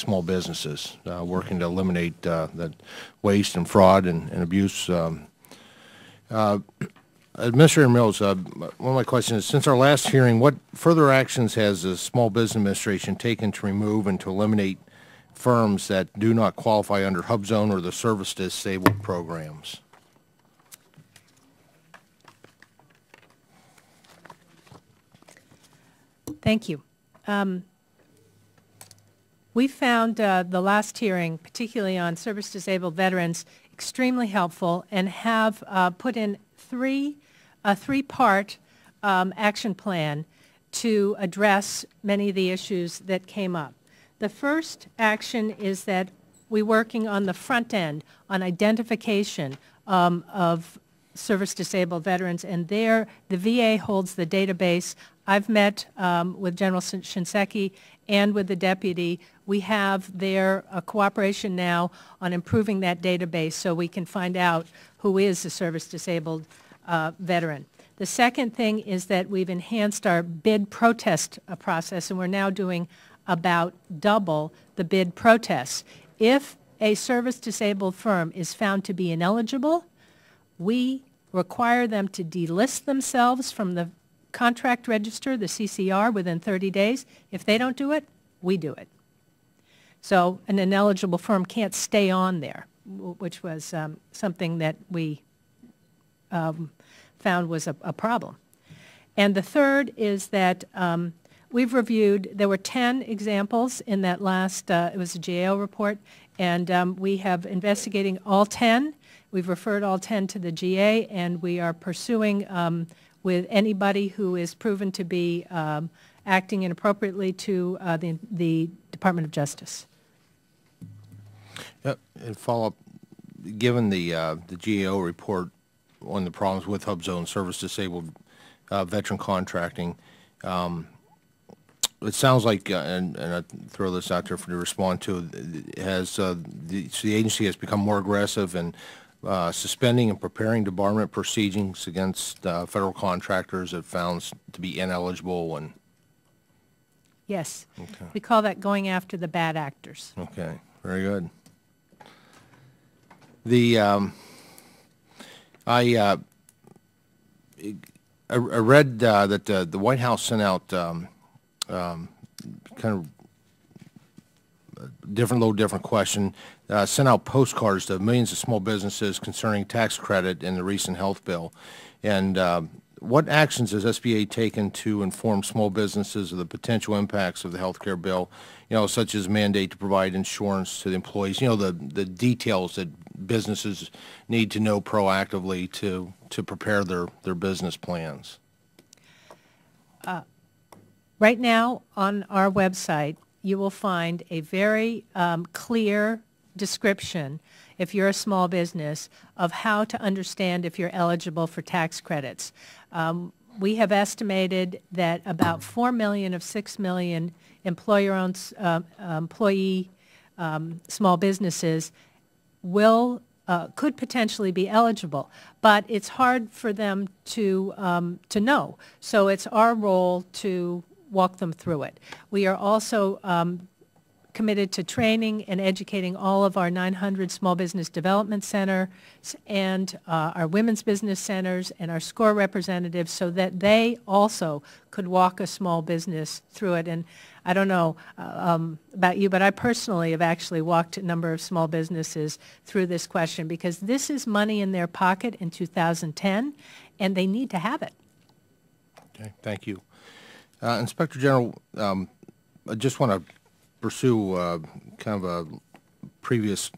small businesses, working to eliminate the waste and fraud and abuse. Administrator Mills, one of my questions is, since our last hearing, what further actions has the Small Business Administration taken to remove and to eliminate firms that do not qualify under HUBZone or the service disabled programs? Thank you. We found the last hearing, particularly on service disabled veterans, extremely helpful, and have put in a three-part action plan to address many of the issues that came up. The first action is that we're working on the front end on identification of service-disabled veterans, and there the VA holds the database. I've met with General Shinseki and with the deputy. We have their cooperation now on improving that database so we can find out who is a service-disabled veteran. The second thing is that we've enhanced our bid protest process, and we're now doing about double the bid protests. If a service-disabled firm is found to be ineligible, we require them to delist themselves from the contract register, the CCR, within 30 days. If they don't do it, we do it. So an ineligible firm can't stay on there, which was something that we found was a problem. And the third is that we've reviewed, there were 10 examples in that last, it was a GAO report, and we have investigating all 10. We've referred all 10 to the GA, and we are pursuing with anybody who is proven to be acting inappropriately to the Department of Justice. And follow-up, given the GAO report on the problems with HUBZone service-disabled veteran contracting, it sounds like, and I throw this out there for you to respond to, has the agency has become more aggressive in suspending and preparing debarment proceedings against federal contractors that found to be ineligible. And yes, okay. We call that going after the bad actors. Okay, very good. The I read that the White House sent out kind of different question, sent out postcards to millions of small businesses concerning tax credit in the recent health bill. And what actions has SBA taken to inform small businesses of the potential impacts of the health care bill, such as mandate to provide insurance to the employees, the details that businesses need to know proactively to prepare their business plans? Right now on our website, you will find a very clear description, if you're a small business, of how to understand if you're eligible for tax credits. We have estimated that about 4 million of 6 million employer-owned employee small businesses could potentially be eligible, but it's hard for them to know. So it's our role to walk them through it. We are also committed to training and educating all of our 900 small business development centers and our women's business centers and our SCORE representatives so that they also could walk a small business through it. And I don't know about you, but I personally have actually walked a number of small businesses through this question because this is money in their pocket in 2010, and they need to have it. Okay, thank you. Inspector General, I just want to pursue kind of a previous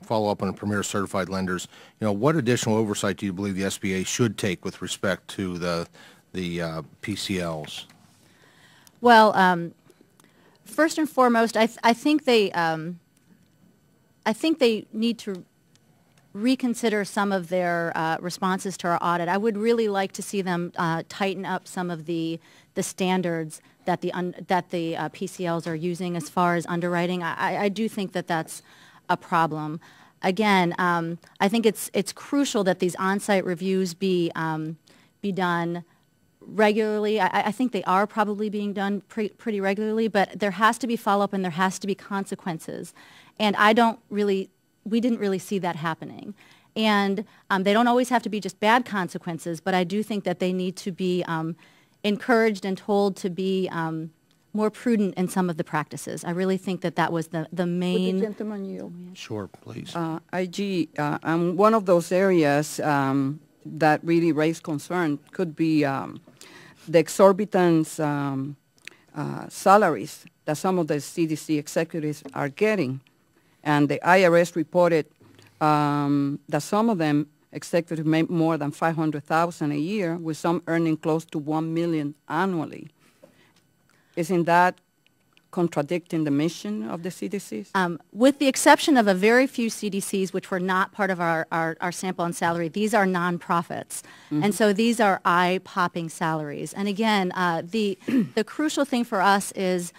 follow-up on Premier Certified Lenders. What additional oversight do you believe the SBA should take with respect to the PCLs? Well, first and foremost, I think they need to reconsider some of their responses to our audit. I would really like to see them tighten up some of the standards that the PCLs are using as far as underwriting. I do think that that's a problem. Again, I think it's crucial that these on-site reviews be done regularly. I think they are probably being done pretty regularly, but there has to be follow-up and there has to be consequences. And we didn't really see that happening. And they don't always have to be just bad consequences, but I do think that they need to be encouraged and told to be more prudent in some of the practices. I really think that that was the main... Would the gentleman yield? Sure, please. IG, one of those areas that really raise concern could be the exorbitant salaries that some of the CDC executives are getting. And the IRS reported that some of them executives make more than $500,000 a year, with some earning close to $1 million annually. Isn't that contradicting the mission of the CDCs? With the exception of a very few CDCs, which were not part of our sample on salary, these are nonprofits. Mm-hmm. And so these are eye-popping salaries. And again, the crucial thing for us is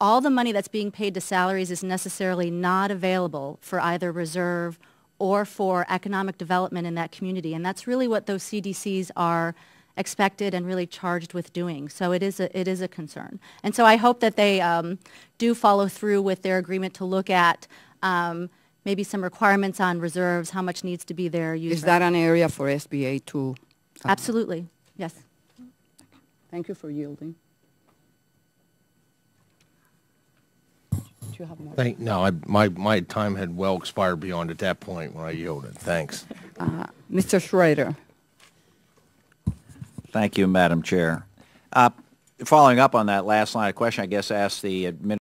all the money that's being paid to salaries is necessarily not available for either reserve or for economic development in that community. And that's really what those CDCs are expected and really charged with doing. So it is a concern. And so I hope that they do follow through with their agreement to look at maybe some requirements on reserves, how much needs to be there. Is that an area for SBA to? Absolutely, yes. Thank you for yielding. Do you have more? No, my time had well expired beyond at that point when I yielded. Thanks. Mr. Schrader. Thank you, Madam Chair. Following up on that last line of question, I guess ask the